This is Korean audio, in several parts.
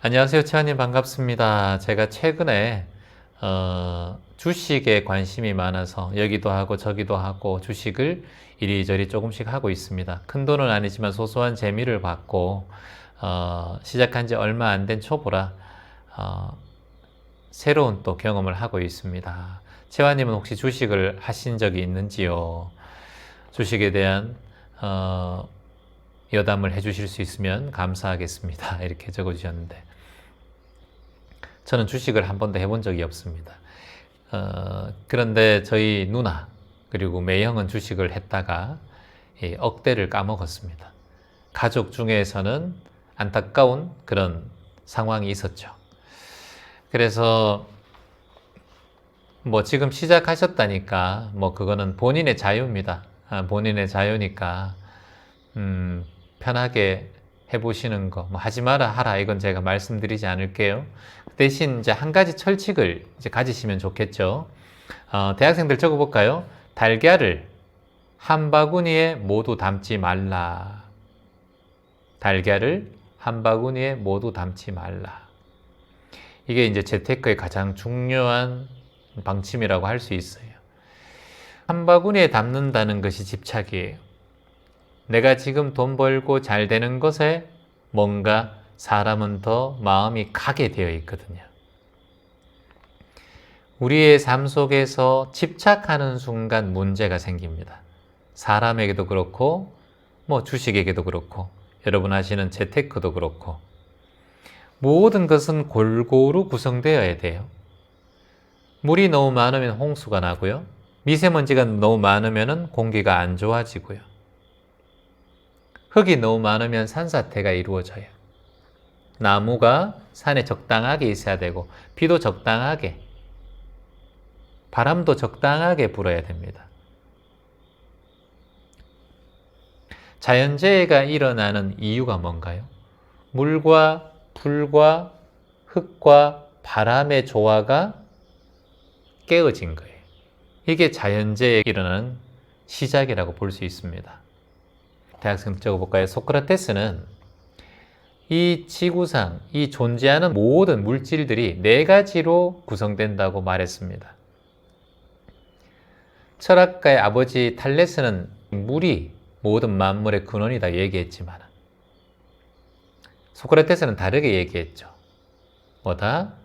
안녕하세요, 채환님 반갑습니다. 제가 최근에 주식에 관심이 많아서 여기도 하고 저기도 하고 주식을 이리저리 조금씩 하고 있습니다. 큰 돈은 아니지만 소소한 재미를 받고 시작한 지 얼마 안 된 초보라 새로운 또 경험을 하고 있습니다. 채환님은 혹시 주식을 하신 적이 있는지요? 주식에 대한 여담을 해주실 수 있으면 감사하겠습니다. 이렇게 적어주셨는데 저는 주식을 한 번도 해본 적이 없습니다. 그런데 저희 누나 그리고 매형은 주식을 했다가 억대를 까먹었습니다. 가족 중에서는 안타까운 그런 상황이 있었죠. 그래서 뭐 지금 시작하셨다니까 뭐 그거는 본인의 자유입니다. 본인의 자유니까 편하게 해보시는 거, 뭐 하지 마라 하라 이건 제가 말씀드리지 않을게요. 대신 이제 한 가지 철칙을 이제 가지시면 좋겠죠. 대학생들 적어볼까요? 달걀을 한 바구니에 모두 담지 말라. 달걀을 한 바구니에 모두 담지 말라. 이게 이제 재테크의 가장 중요한 방침이라고 할 수 있어요. 한 바구니에 담는다는 것이 집착이에요. 내가 지금 돈 벌고 잘 되는 것에 뭔가 사람은 더 마음이 가게 되어 있거든요. 우리의 삶 속에서 집착하는 순간 문제가 생깁니다. 사람에게도 그렇고 뭐 주식에게도 그렇고 여러분 하시는 재테크도 그렇고 모든 것은 골고루 구성되어야 돼요. 물이 너무 많으면 홍수가 나고요. 미세먼지가 너무 많으면 공기가 안 좋아지고요. 흙이 너무 많으면 산사태가 이루어져요. 나무가 산에 적당하게 있어야 되고 비도 적당하게, 바람도 적당하게 불어야 됩니다. 자연재해가 일어나는 이유가 뭔가요? 물과 불과 흙과 바람의 조화가 깨어진 거예요. 이게 자연재해가 일어나는 시작이라고 볼 수 있습니다. 대학생 적어볼까요? 소크라테스는 이 지구상, 이 존재하는 모든 물질들이 네 가지로 구성된다고 말했습니다. 철학가의 아버지 탈레스는 물이 모든 만물의 근원이다 얘기했지만 소크라테스는 다르게 얘기했죠. 뭐다?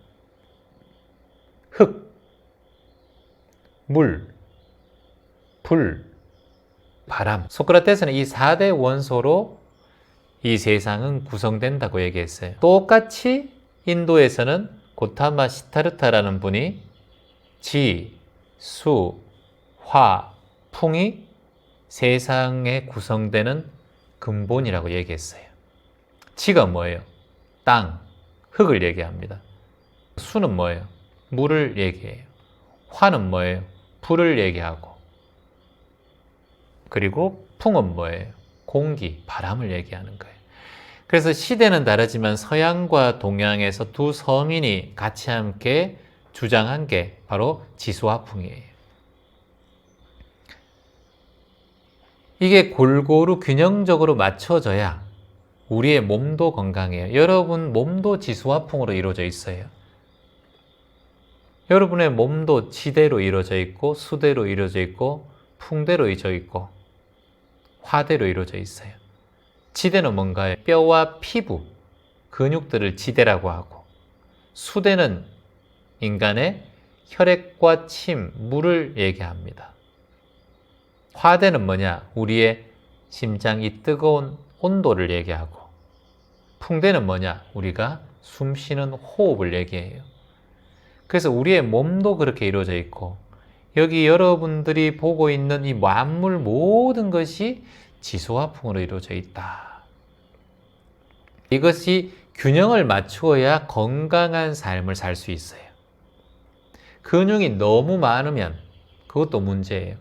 흙, 물, 불, 바람. 소크라테스는 이 4대 원소로 이 세상은 구성된다고 얘기했어요. 똑같이 인도에서는 고타마 시타르타라는 분이 지, 수, 화, 풍이 세상에 구성되는 근본이라고 얘기했어요. 지가 뭐예요? 땅, 흙을 얘기합니다. 수는 뭐예요? 물을 얘기해요. 화는 뭐예요? 불을 얘기하고 그리고 풍은 뭐예요? 공기, 바람을 얘기하는 거예요. 그래서 시대는 다르지만 서양과 동양에서 두 서민이 같이 함께 주장한 게 바로 지수화풍이에요. 이게 골고루 균형적으로 맞춰져야 우리의 몸도 건강해요. 여러분 몸도 지수화풍으로 이루어져 있어요. 여러분의 몸도 지대로 이루어져 있고 수대로 이루어져 있고 풍대로 이루어져 있고 화대로 이루어져 있어요. 지대는 뭔가요? 뼈와 피부, 근육들을 지대라고 하고 수대는 인간의 혈액과 침, 물을 얘기합니다. 화대는 뭐냐? 우리의 심장이 뜨거운 온도를 얘기하고 풍대는 뭐냐? 우리가 숨 쉬는 호흡을 얘기해요. 그래서 우리의 몸도 그렇게 이루어져 있고 여기 여러분들이 보고 있는 이 만물 모든 것이 지수화풍으로 이루어져 있다. 이것이 균형을 맞추어야 건강한 삶을 살 수 있어요. 근육이 너무 많으면 그것도 문제예요.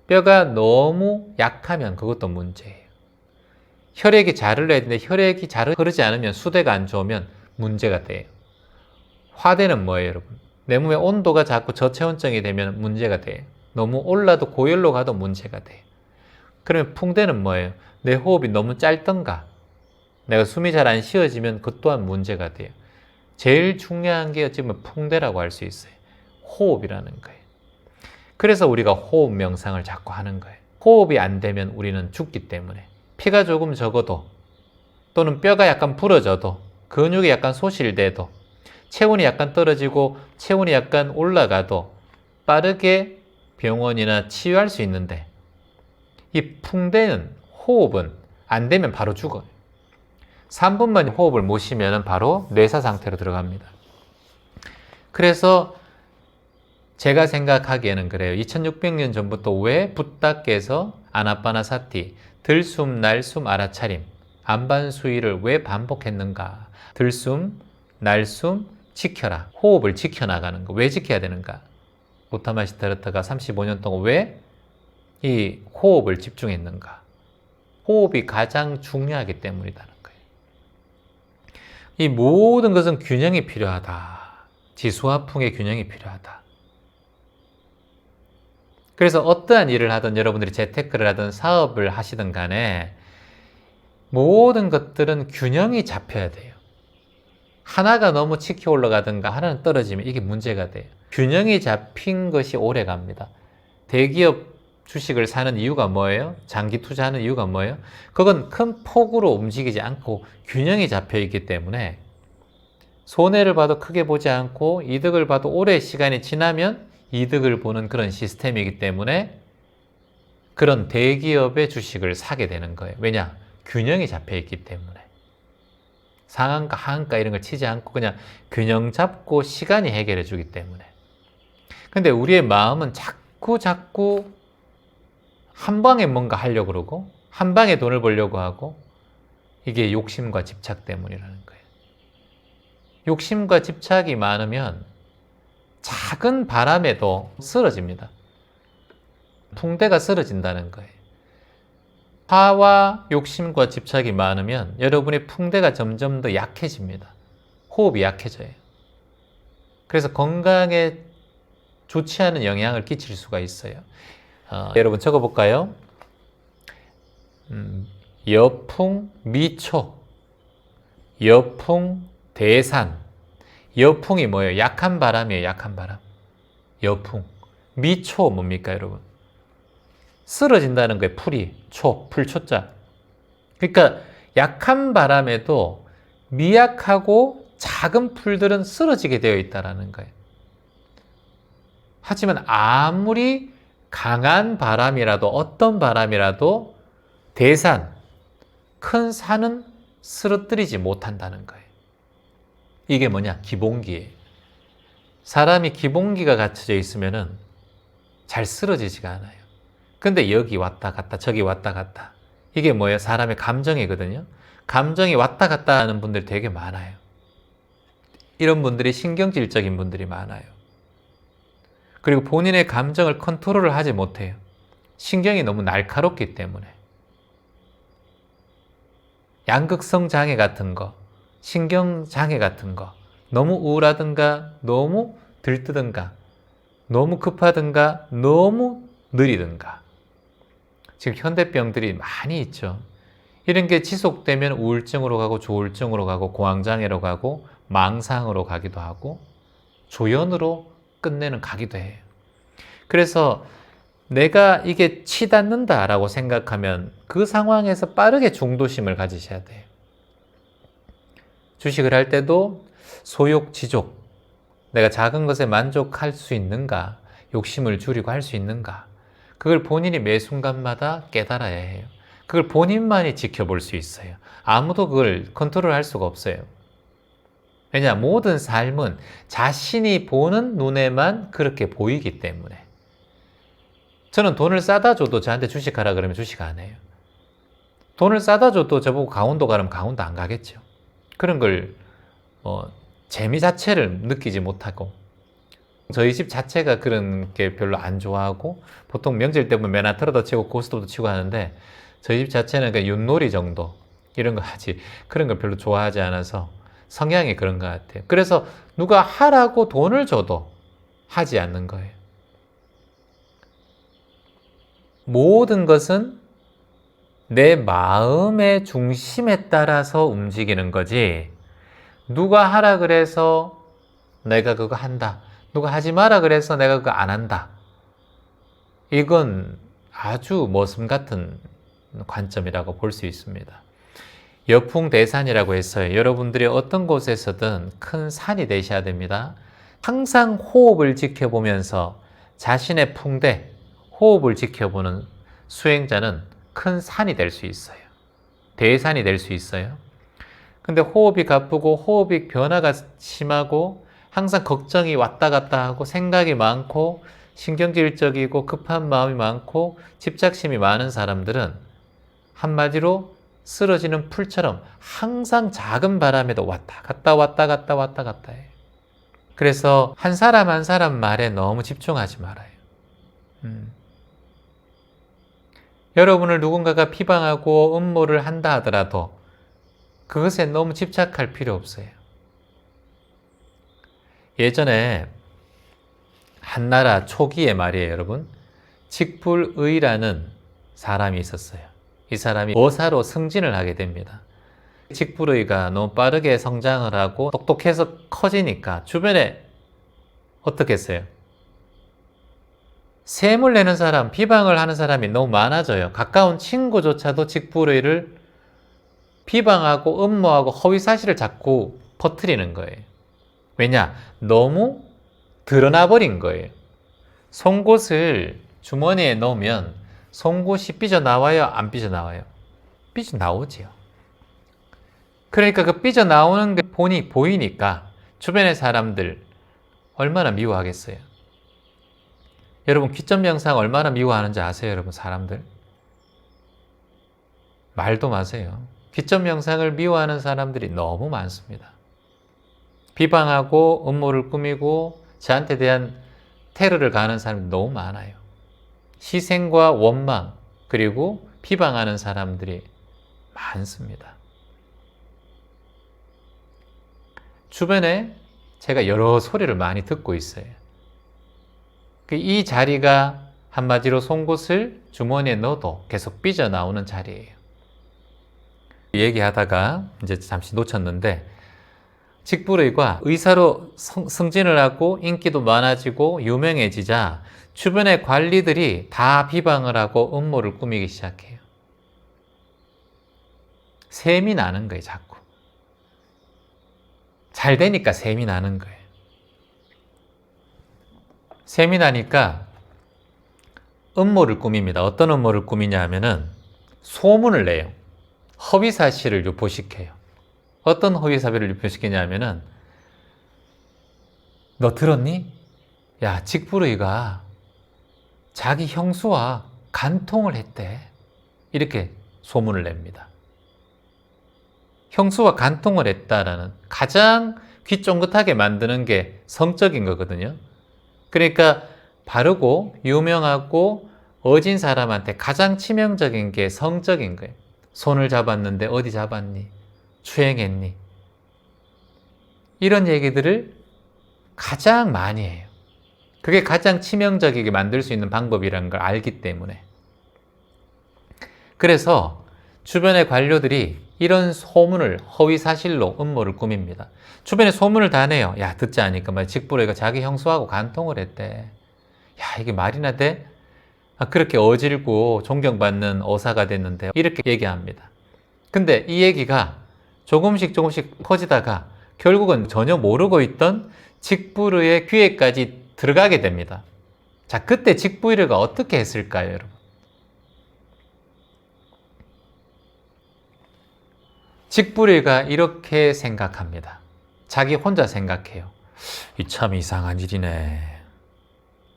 뼈가 너무 약하면 그것도 문제예요. 혈액이 잘 흘러야 되는데 혈액이 잘 흐르지 않으면 수대가 안 좋으면 문제가 돼요. 화대는 뭐예요, 여러분? 내 몸의 온도가 자꾸 저체온증이 되면 문제가 돼요. 너무 올라도 고열로 가도 문제가 돼요. 그러면 풍대는 뭐예요? 내 호흡이 너무 짧던가 내가 숨이 잘 안 쉬어지면 그것 또한 문제가 돼요. 제일 중요한 게 어찌 보면 풍대라고 할 수 있어요. 호흡이라는 거예요. 그래서 우리가 호흡 명상을 자꾸 하는 거예요. 호흡이 안 되면 우리는 죽기 때문에 피가 조금 적어도 또는 뼈가 약간 부러져도 근육이 약간 소실돼도 체온이 약간 떨어지고 체온이 약간 올라가도 빠르게 병원이나 치유할 수 있는데 이 풍대는 호흡은 안 되면 바로 죽어요. 3분만 호흡을 못 쉬면 바로 뇌사 상태로 들어갑니다. 그래서 제가 생각하기에는 그래요. 2600년 전부터 왜 붓다께서 아나빠나사티, 들숨, 날숨, 알아차림, 안반수위를 왜 반복했는가? 들숨, 날숨, 지켜라. 호흡을 지켜나가는 거. 왜 지켜야 되는가? 고타마 시타르타가 35년 동안 왜 이 호흡을 집중했는가? 호흡이 가장 중요하기 때문이라는 거예요. 이 모든 것은 균형이 필요하다. 지수화풍의 균형이 필요하다. 그래서 어떠한 일을 하든 여러분들이 재테크를 하든 사업을 하시든 간에 모든 것들은 균형이 잡혀야 돼요. 하나가 너무 치켜 올라가든가 하나는 떨어지면 이게 문제가 돼요. 균형이 잡힌 것이 오래 갑니다. 대기업 주식을 사는 이유가 뭐예요? 장기 투자하는 이유가 뭐예요? 그건 큰 폭으로 움직이지 않고 균형이 잡혀 있기 때문에 손해를 봐도 크게 보지 않고 이득을 봐도 오래 시간이 지나면 이득을 보는 그런 시스템이기 때문에 그런 대기업의 주식을 사게 되는 거예요. 왜냐? 균형이 잡혀 있기 때문에. 상한가, 하한가 이런 걸 치지 않고 그냥 균형 잡고 시간이 해결해 주기 때문에. 근데 우리의 마음은 자꾸 한 방에 뭔가 하려고 그러고 한 방에 돈을 벌려고 하고 이게 욕심과 집착 때문이라는 거예요. 욕심과 집착이 많으면 작은 바람에도 쓰러집니다. 풍대가 쓰러진다는 거예요. 화와 욕심과 집착이 많으면 여러분의 풍대가 점점 더 약해집니다. 호흡이 약해져요. 그래서 건강에 좋지 않은 영향을 끼칠 수가 있어요. 여러분 적어볼까요? 여풍, 미초, 여풍, 대산. 여풍이 뭐예요? 약한 바람이에요. 약한 바람. 여풍. 미초 뭡니까 여러분? 쓰러진다는 거예요. 풀이. 초, 풀초자. 그러니까 약한 바람에도 미약하고 작은 풀들은 쓰러지게 되어 있다는 거예요. 하지만 아무리 강한 바람이라도 어떤 바람이라도 대산, 큰 산은 쓰러뜨리지 못한다는 거예요. 이게 뭐냐? 기본기예요. 사람이 기본기가 갖춰져 있으면 잘 쓰러지지가 않아요. 근데 여기 왔다 갔다 저기 왔다 갔다 이게 뭐예요? 사람의 감정이거든요. 감정이 왔다 갔다 하는 분들이 되게 많아요. 이런 분들이 신경질적인 분들이 많아요. 그리고 본인의 감정을 컨트롤을 하지 못해요. 신경이 너무 날카롭기 때문에. 양극성 장애 같은 거, 신경 장애 같은 거, 너무 우울하든가, 너무 들뜨든가, 너무 급하든가, 너무 느리든가. 지금 현대병들이 많이 있죠. 이런 게 지속되면 우울증으로 가고 조울증으로 가고 공황장애로 가고 망상으로 가기도 하고 조현으로 끝내는 가기도 해요. 그래서 내가 이게 치닫는다라고 생각하면 그 상황에서 빠르게 중도심을 가지셔야 돼요. 주식을 할 때도 소욕, 지족, 내가 작은 것에 만족할 수 있는가, 욕심을 줄이고 할 수 있는가, 그걸 본인이 매 순간마다 깨달아야 해요. 그걸 본인만이 지켜볼 수 있어요. 아무도 그걸 컨트롤할 수가 없어요. 왜냐, 모든 삶은 자신이 보는 눈에만 그렇게 보이기 때문에. 저는 돈을 싸다 줘도 저한테 주식하라 그러면 주식 안 해요. 돈을 싸다 줘도 저보고 강원도 가라면 강원도 안 가겠죠. 그런 걸 재미 자체를 느끼지 못하고 저희 집 자체가 그런 게 별로 안 좋아하고 보통 명절 때 보면 맨하탄도 치고 고스톱도 치고 하는데 저희 집 자체는 그냥 윷놀이 정도 이런 거 하지 그런 걸 별로 좋아하지 않아서 성향이 그런 것 같아요. 그래서 누가 하라고 돈을 줘도 하지 않는 거예요. 모든 것은 내 마음의 중심에 따라서 움직이는 거지, 누가 하라 그래서 내가 그거 한다, 누가 하지 마라 그래서 내가 그거 안 한다, 이건 아주 모순 같은 관점이라고 볼 수 있습니다. 여풍대산이라고 해서요, 여러분들이 어떤 곳에서든 큰 산이 되셔야 됩니다. 항상 호흡을 지켜보면서 자신의 풍대, 호흡을 지켜보는 수행자는 큰 산이 될 수 있어요. 대산이 될 수 있어요. 근데 호흡이 가쁘고 호흡이 변화가 심하고 항상 걱정이 왔다 갔다 하고 생각이 많고 신경질적이고 급한 마음이 많고 집착심이 많은 사람들은 한마디로 쓰러지는 풀처럼 항상 작은 바람에도 왔다 갔다 왔다 갔다 왔다 갔다 해요. 그래서 한 사람 한 사람 말에 너무 집중하지 말아요. 여러분을 누군가가 비방하고 음모를 한다 하더라도 그것에 너무 집착할 필요 없어요. 예전에 한나라 초기에 말이에요, 여러분. 직불의라는 사람이 있었어요. 이 사람이 어사로 승진을 하게 됩니다. 직불의가 너무 빠르게 성장을 하고 똑똑해서 커지니까 주변에 어떻게 했어요? 셈을 내는 사람, 비방을 하는 사람이 너무 많아져요. 가까운 친구조차도 직불의를 비방하고 음모하고 허위사실을 자꾸 퍼뜨리는 거예요. 왜냐? 너무 드러나 버린 거예요. 송곳을 주머니에 넣으면 송곳이 삐져나와요? 안 삐져나와요? 삐져나오지요. 그러니까 그 삐져나오는 게 보이니까 주변의 사람들 얼마나 미워하겠어요? 여러분, 귀점 명상 얼마나 미워하는지 아세요, 여러분? 사람들 말도 마세요. 귀점 명상을 미워하는 사람들이 너무 많습니다. 비방하고 음모를 꾸미고 저한테 대한 테러를 가하는 사람이 너무 많아요. 희생과 원망 그리고 비방하는 사람들이 많습니다. 주변에 제가 여러 소리를 많이 듣고 있어요. 이 자리가 한마디로 송곳을 주머니에 넣어도 계속 삐져나오는 자리예요. 얘기하다가 이제 잠시 놓쳤는데, 직불의가 의사로 승진을 하고 인기도 많아지고 유명해지자 주변의 관리들이 다 비방을 하고 음모를 꾸미기 시작해요. 셈이 나는 거예요, 자꾸. 잘 되니까 셈이 나는 거예요. 셈이 나니까 음모를 꾸밉니다. 어떤 음모를 꾸미냐 하면은 소문을 내요. 허위사실을 유포시켜요. 어떤 허위사실을 유포시키냐 하면은, 너 들었니? 야, 직불의가 자기 형수와 간통을 했대. 이렇게 소문을 냅니다. 형수와 간통을 했다라는, 가장 귀 쫑긋하게 만드는 게 성적인 거거든요. 그러니까 바르고 유명하고 어진 사람한테 가장 치명적인 게 성적인 거예요. 손을 잡았는데 어디 잡았니? 추행했니? 이런 얘기들을 가장 많이 해요. 그게 가장 치명적이게 만들 수 있는 방법이라는 걸 알기 때문에. 그래서 주변의 관료들이 이런 소문을 허위사실로 음모를 꾸밉니다. 주변에 소문을 다 내요. 야, 듣지 않으니까 직불의가 자기 형수하고 간통을 했대. 야, 이게 말이나 돼? 그렇게 어질고 존경받는 어사가 됐는데, 이렇게 얘기합니다. 근데 이 얘기가 조금씩 퍼지다가 결국은 전혀 모르고 있던 직불의의 귀에까지 들어가게 됩니다. 자, 그때 직불의가 어떻게 했을까요, 여러분? 직불의가 이렇게 생각합니다. 자기 혼자 생각해요. 이 참 이상한 일이네.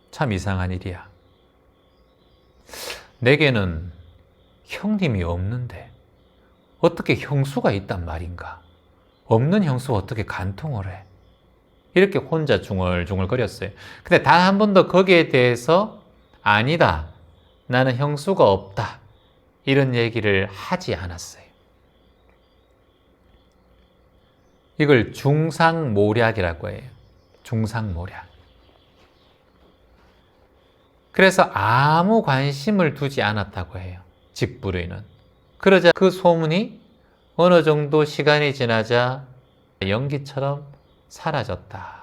참 이상한 일이야. 내게는 형님이 없는데 어떻게 형수가 있단 말인가? 없는 형수가 어떻게 간통을 해? 이렇게 혼자 중얼중얼 거렸어요. 근데 단 한 번도 거기에 대해서 아니다, 나는 형수가 없다, 이런 얘기를 하지 않았어요. 이걸 중상모략이라고 해요. 중상모략. 그래서 아무 관심을 두지 않았다고 해요, 직불의는. 그러자 그 소문이 어느 정도 시간이 지나자 연기처럼 사라졌다.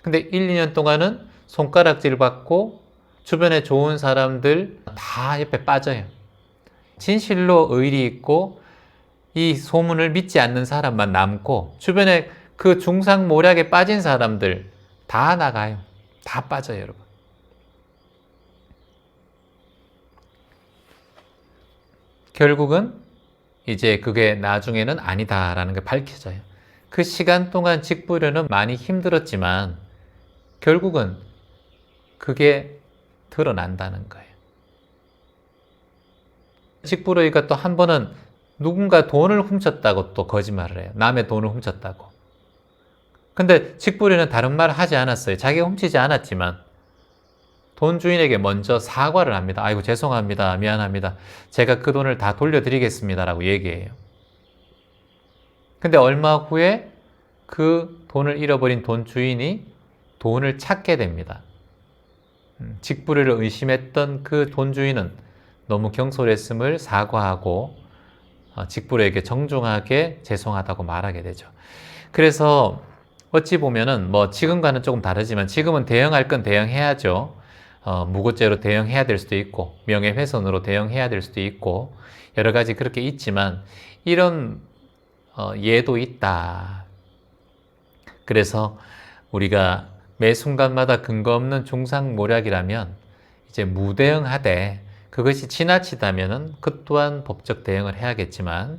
근데 1, 2년 동안은 손가락질 받고 주변에 좋은 사람들 다 옆에 빠져요. 진실로 의리 있고 이 소문을 믿지 않는 사람만 남고 주변에 그 중상모략에 빠진 사람들 다 나가요. 다 빠져요, 여러분. 결국은 이제 그게 나중에는 아니다라는 게 밝혀져요. 그 시간 동안 직불효는 많이 힘들었지만 결국은 그게 드러난다는 거예요. 직불효가 또 한 번은 누군가 돈을 훔쳤다고 또 거짓말을 해요. 남의 돈을 훔쳤다고. 근데 직불효는 다른 말을 하지 않았어요. 자기가 훔치지 않았지만 돈 주인에게 먼저 사과를 합니다. 아이고 죄송합니다. 미안합니다. 제가 그 돈을 다 돌려드리겠습니다. 라고 얘기해요. 근데 얼마 후에 그 돈을 잃어버린 돈 주인이 돈을 찾게 됩니다. 직불효를 의심했던 그 돈 주인은 너무 경솔했음을 사과하고 직불효에게 정중하게 죄송하다고 말하게 되죠. 그래서 어찌 보면은 뭐 지금과는 조금 다르지만 지금은 대응할 건 대응해야죠. 무고죄로 대응해야 될 수도 있고 명예훼손으로 대응해야 될 수도 있고 여러 가지 그렇게 있지만 이런 예도 있다. 그래서 우리가 매 순간마다 근거 없는 중상모략이라면 이제 무대응하되 그것이 지나치다면은 그 또한 법적 대응을 해야겠지만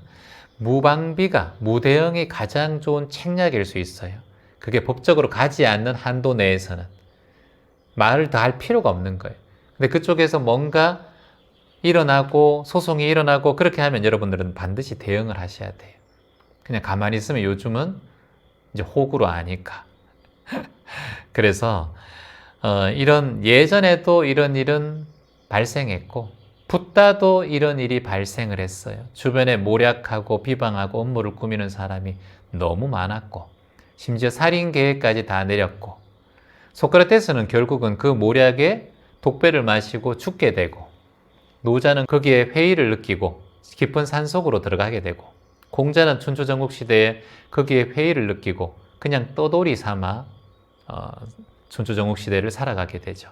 무방비가 무대응이 가장 좋은 책략일 수 있어요. 그게 법적으로 가지 않는 한도 내에서는 말을 더 할 필요가 없는 거예요. 근데 그쪽에서 뭔가 일어나고 소송이 일어나고 그렇게 하면 여러분들은 반드시 대응을 하셔야 돼요. 그냥 가만히 있으면 요즘은 이제 호구로 아니까. 그래서 이런 예전에도 이런 일은 발생했고 붓다도 이런 일이 발생을 했어요. 주변에 모략하고 비방하고 음모를 꾸미는 사람이 너무 많았고 심지어 살인 계획까지 다 내렸고 소크라테스는 결국은 그 모략에 독배를 마시고 죽게 되고 노자는 거기에 회의를 느끼고 깊은 산속으로 들어가게 되고 공자는 춘추전국시대에 거기에 회의를 느끼고 그냥 떠돌이 삼아 춘추전국시대를 살아가게 되죠.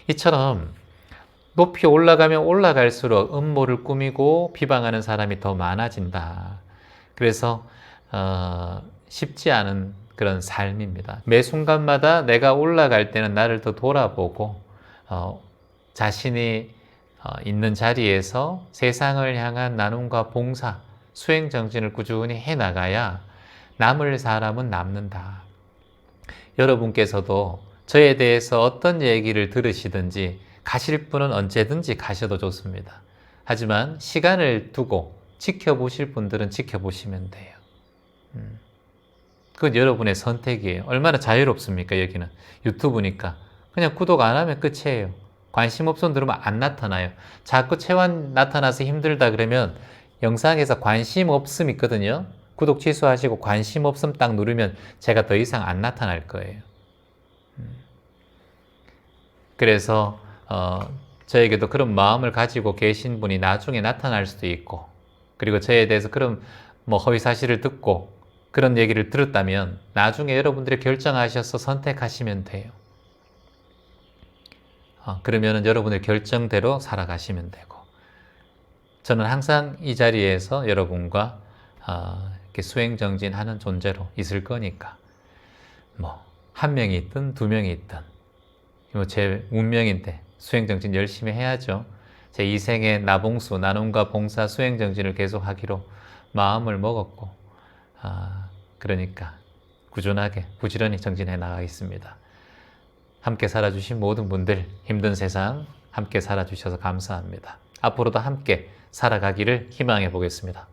이처럼 높이 올라가면 올라갈수록 음모를 꾸미고 비방하는 사람이 더 많아진다. 그래서 쉽지 않은 그런 삶입니다. 매 순간마다 내가 올라갈 때는 나를 더 돌아보고 자신이 있는 자리에서 세상을 향한 나눔과 봉사, 수행정진을 꾸준히 해나가야 남을 사람은 남는다. 여러분께서도 저에 대해서 어떤 얘기를 들으시든지 가실 분은 언제든지 가셔도 좋습니다. 하지만 시간을 두고 지켜보실 분들은 지켜보시면 돼요. 그건 여러분의 선택이에요. 얼마나 자유롭습니까? 여기는 유튜브니까 그냥 구독 안 하면 끝이에요. 관심 없음 누르면 안 나타나요. 자꾸 체환 나타나서 힘들다 그러면 영상에서 관심 없음 있거든요. 구독 취소하시고 관심 없음 딱 누르면 제가 더 이상 안 나타날 거예요. 그래서 저에게도 그런 마음을 가지고 계신 분이 나중에 나타날 수도 있고 그리고 저에 대해서 그런 뭐 허위 사실을 듣고 그런 얘기를 들었다면 나중에 여러분들이 결정하셔서 선택하시면 돼요. 그러면 여러분의 결정대로 살아가시면 되고 저는 항상 이 자리에서 여러분과 이렇게 수행정진하는 존재로 있을 거니까 뭐 한 명이 있든 두 명이 있든 제 운명인데 수행정진 열심히 해야죠. 제 이생의 나봉수, 나눔과 봉사 수행정진을 계속하기로 마음을 먹었고 그러니까 꾸준하게 부지런히 정진해 나가겠습니다. 함께 살아주신 모든 분들 힘든 세상 함께 살아주셔서 감사합니다. 앞으로도 함께 살아가기를 희망해 보겠습니다.